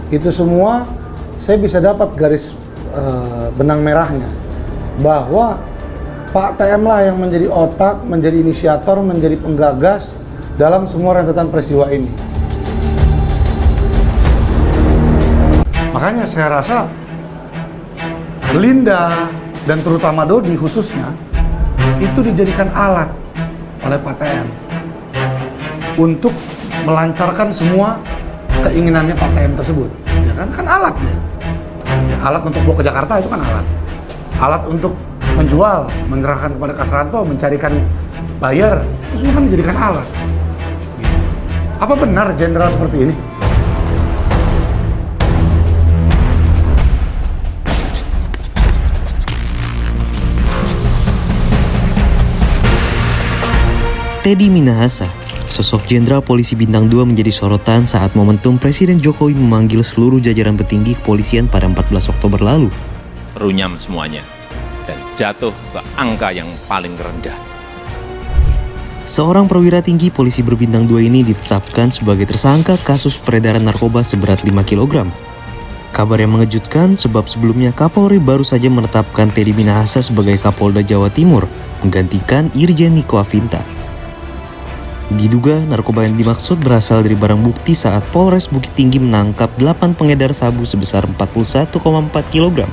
Itu semua saya bisa dapat garis benang merahnya, bahwa Pak TM lah yang menjadi otak, menjadi inisiator, menjadi penggagas dalam semua rentetan peristiwa ini. Makanya saya rasa Linda dan terutama Dodi khususnya itu dijadikan alat oleh Pak TM untuk melancarkan semua keinginannya Pak TM tersebut. Ya kan alat ya. Alat untuk bawa ke Jakarta itu kan alat untuk menjual, menyerahkan kepada Kasranto, mencarikan buyer, itu semua kan dijadikan alat. Apa benar jenderal seperti ini? Teddy Minahasa, sosok Jenderal Polisi Bintang 2 menjadi sorotan saat momentum Presiden Jokowi memanggil seluruh jajaran petinggi kepolisian pada 14 Oktober lalu. Runyam semuanya dan jatuh ke angka yang paling rendah. Seorang perwira tinggi polisi berbintang 2 ini ditetapkan sebagai tersangka kasus peredaran narkoba seberat 5 kg. Kabar yang mengejutkan sebab sebelumnya Kapolri baru saja menetapkan Teddy Minahasa sebagai Kapolda Jawa Timur, menggantikan Irjen Niko Afinta. Diduga narkoba yang dimaksud berasal dari barang bukti saat Polres Bukit Tinggi menangkap 8 pengedar sabu sebesar 41,4 kg.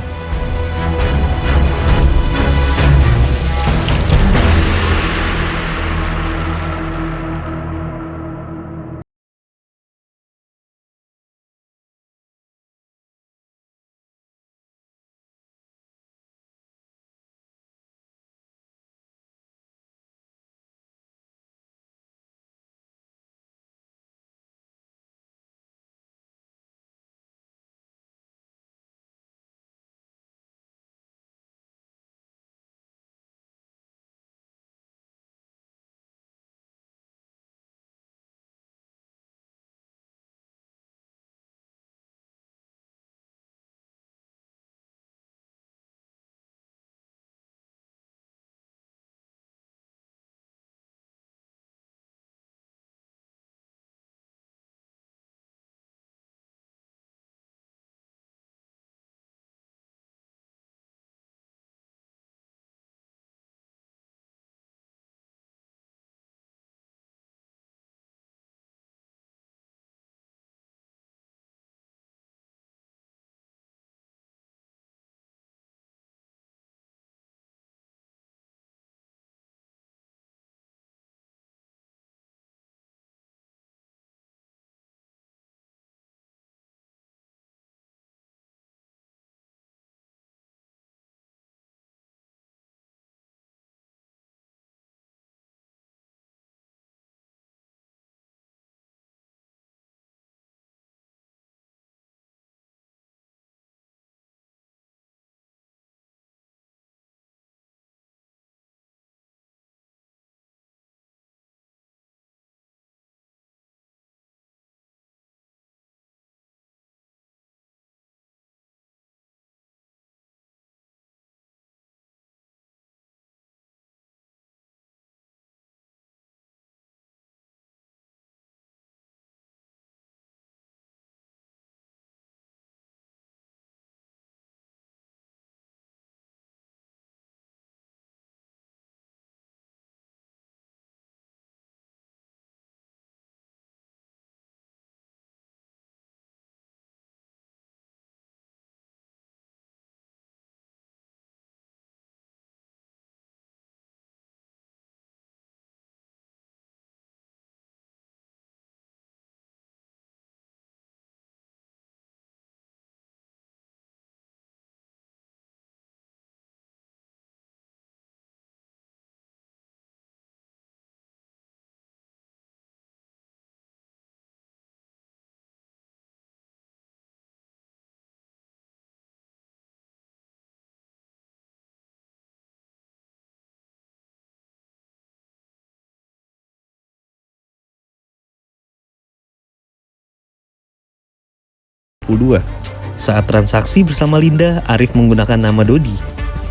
Saat transaksi bersama Linda, Arif menggunakan nama Dodi.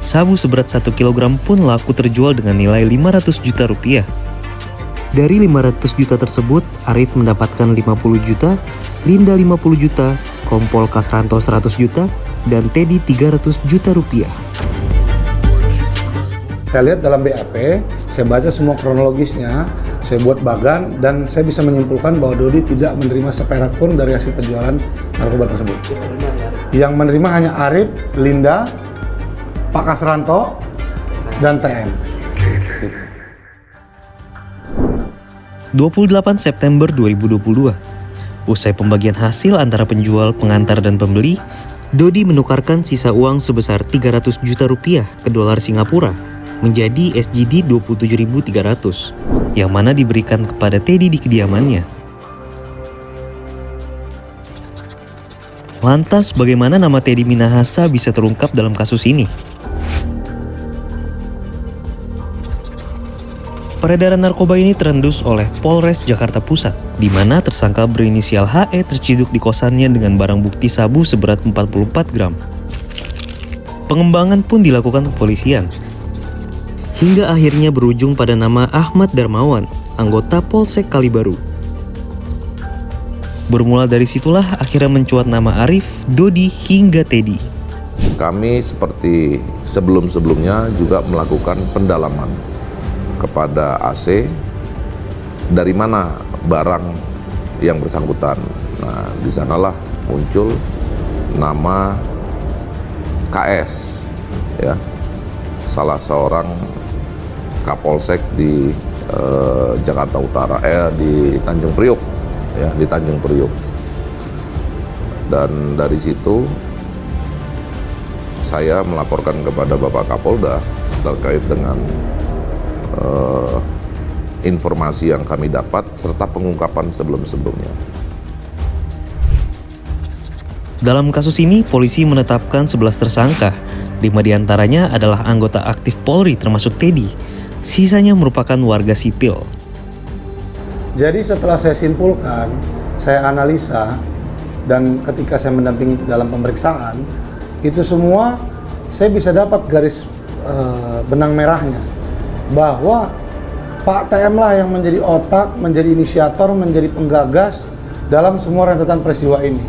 Sabu seberat 1 kg pun laku terjual dengan nilai 500 juta rupiah. Dari 500 juta tersebut, Arif mendapatkan 50 juta, Linda 50 juta, Kompol Kasranto 100 juta dan Teddy 300 juta rupiah. Saya lihat dalam BAP, saya baca semua kronologisnya, saya buat bagan, dan saya bisa menyimpulkan bahwa Dodi tidak menerima seperak pun dari hasil penjualan narkoba tersebut. Yang menerima hanya Arif, Linda, Pak Kasranto, dan TM. Gitu. 28 September 2022, usai pembagian hasil antara penjual, pengantar, dan pembeli, Dodi menukarkan sisa uang sebesar 300 juta rupiah ke dolar Singapura menjadi SGD 27.300 yang mana diberikan kepada Teddy di kediamannya. Lantas bagaimana nama Teddy Minahasa bisa terungkap dalam kasus ini? Peredaran narkoba ini terendus oleh Polres Jakarta Pusat, di mana tersangka berinisial HE terciduk di kosannya dengan barang bukti sabu seberat 44 gram. Pengembangan pun dilakukan kepolisian, hingga akhirnya berujung pada nama Ahmad Darmawan, anggota Polsek Kalibaru. Bermula dari situlah akhirnya mencuat nama Arif, Dodi, hingga Teddy. Kami seperti sebelum-sebelumnya juga melakukan pendalaman kepada AC dari mana barang yang bersangkutan. Nah, di sanalah muncul nama KS, ya, salah seorang Kapolsek di Jakarta Utara, di Tanjung Priok, ya, di Tanjung Priok. Dan dari situ saya melaporkan kepada Bapak Kapolda terkait dengan informasi yang kami dapat serta pengungkapan sebelum-sebelumnya. Dalam kasus ini, polisi menetapkan 11 tersangka. 5 diantaranya adalah anggota aktif Polri termasuk Teddy. Sisanya merupakan warga sipil. Jadi setelah saya simpulkan, saya analisa, dan ketika saya mendampingi dalam pemeriksaan, itu semua saya bisa dapat garis benang merahnya. Bahwa Pak TM lah yang menjadi otak, menjadi inisiator, menjadi penggagas dalam semua rentetan peristiwa ini.